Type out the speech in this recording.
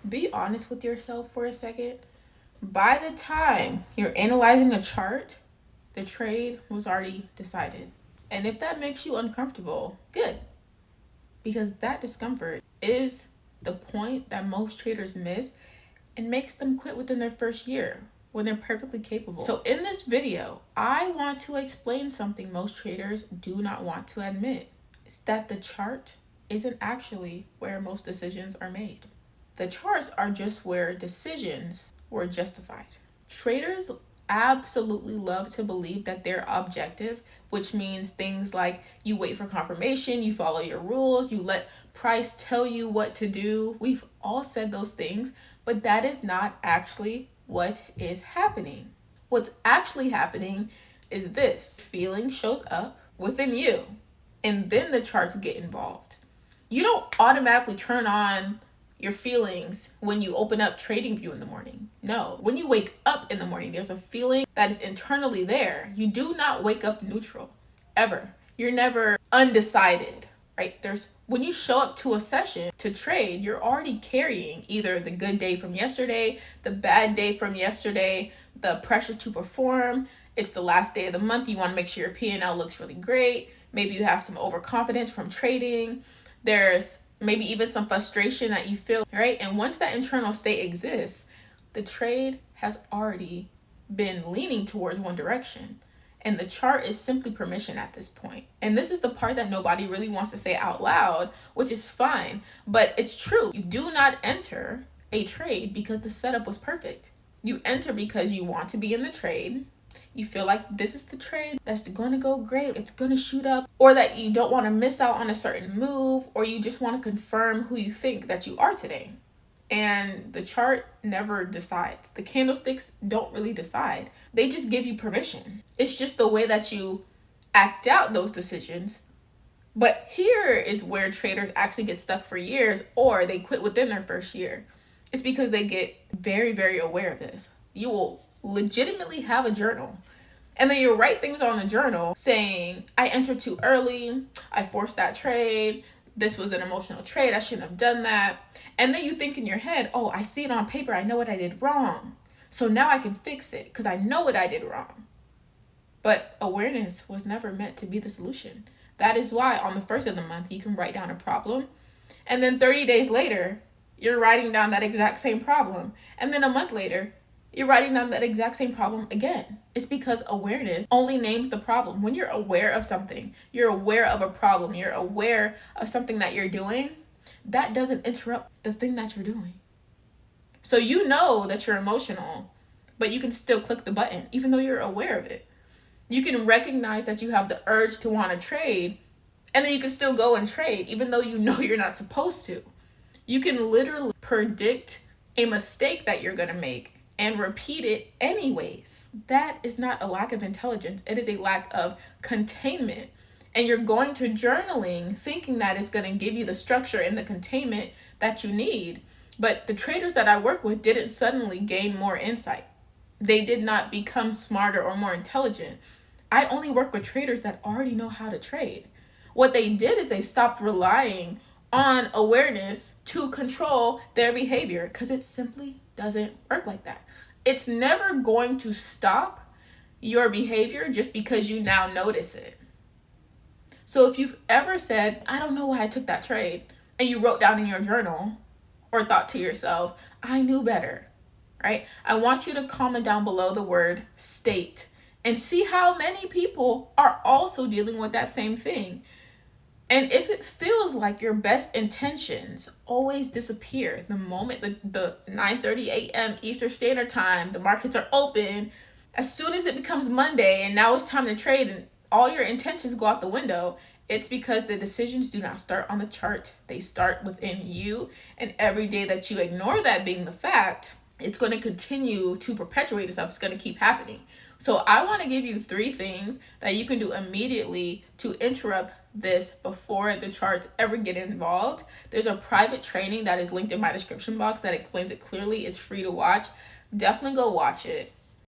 Be honest with yourself for a second. By the time you're analyzing a chart, the trade was already decided. And if that makes you uncomfortable, good. Because that discomfort is the point that most traders miss and makes them quit within their first year when they're perfectly capable. So in this video, I want to explain something most traders do not want to admit. It's that the chart isn't actually where most decisions are made. The charts are just where decisions were justified. Traders absolutely love to believe that they're objective, which means things like you wait for confirmation, you follow your rules, you let price tell you what to do. We've all said those things, but that is not actually what is happening. What's actually happening is this: feeling shows up within you, and then the charts get involved. You don't automatically turn on your feelings when you open up TradingView in the morning. No, when you wake up in the morning, there's a feeling that is internally there. You do not wake up neutral, ever. You're never undecided, right? When you show up to a session to trade, you're already carrying either the good day from yesterday, the bad day from yesterday, the pressure to perform. It's the last day of the month. You want to make sure your P&L looks really great. Maybe you have some overconfidence from trading. There's maybe even some frustration that you feel, right? And once that internal state exists, the trade has already been leaning towards one direction. And the chart is simply permission at this point. And this is the part that nobody really wants to say out loud, which is fine, but it's true. You do not enter a trade because the setup was perfect. You enter because you want to be in the trade. You feel like this is the trade that's going to go great, it's going to shoot up, or that you don't want to miss out on a certain move, or you just want to confirm who you think that you are today. And the chart never decides. The candlesticks don't really decide. They just give you permission. It's just the way that you act out those decisions. But here is where traders actually get stuck for years, or they quit within their first year. It's because they get very, very aware of this. You will legitimately have a journal, and then you write things on the journal saying, I entered too early, I forced that trade, this was an emotional trade, I shouldn't have done that. And then you think in your head, oh, I see it on paper, I know what I did wrong, so now I can fix it because I know what I did wrong. But awareness was never meant to be the solution. That is why on the first of the month you can write down a problem, and then 30 days later you're writing down that exact same problem, and then a month later you're writing down that exact same problem again. It's because awareness only names the problem. When you're aware of something, you're aware of a problem, you're aware of something that you're doing, that doesn't interrupt the thing that you're doing. So you know that you're emotional, but you can still click the button, even though you're aware of it. You can recognize that you have the urge to want to trade, and then you can still go and trade, even though you know you're not supposed to. You can literally predict a mistake that you're going to make and repeat it anyways. That is not a lack of intelligence. It is a lack of containment. And you're going to journaling thinking that it's going to give you the structure and the containment that you need. But the traders that I work with didn't suddenly gain more insight. They did not become smarter or more intelligent. I only work with traders that already know how to trade. What they did is they stopped relying on awareness to control their behavior, because it simply doesn't work like that. It's never going to stop your behavior just because you now notice it. So if you've ever said, I don't know why I took that trade, and you wrote down in your journal or thought to yourself, I knew better, right? I want you to comment down below the word state and see how many people are also dealing with that same thing. And if it feels like your best intentions always disappear the moment the 9:30 a.m. Eastern Standard Time, the markets are open, as soon as it becomes Monday and now it's time to trade and all your intentions go out the window, it's because the decisions do not start on the chart. They start within you. And every day that you ignore that being the fact, it's going to continue to perpetuate itself. It's going to keep happening. So I want to give you 3 things that you can do immediately to interrupt this before the charts ever get involved. There's a private training that is linked in my description box that explains it clearly. It's free to watch. Definitely go watch it.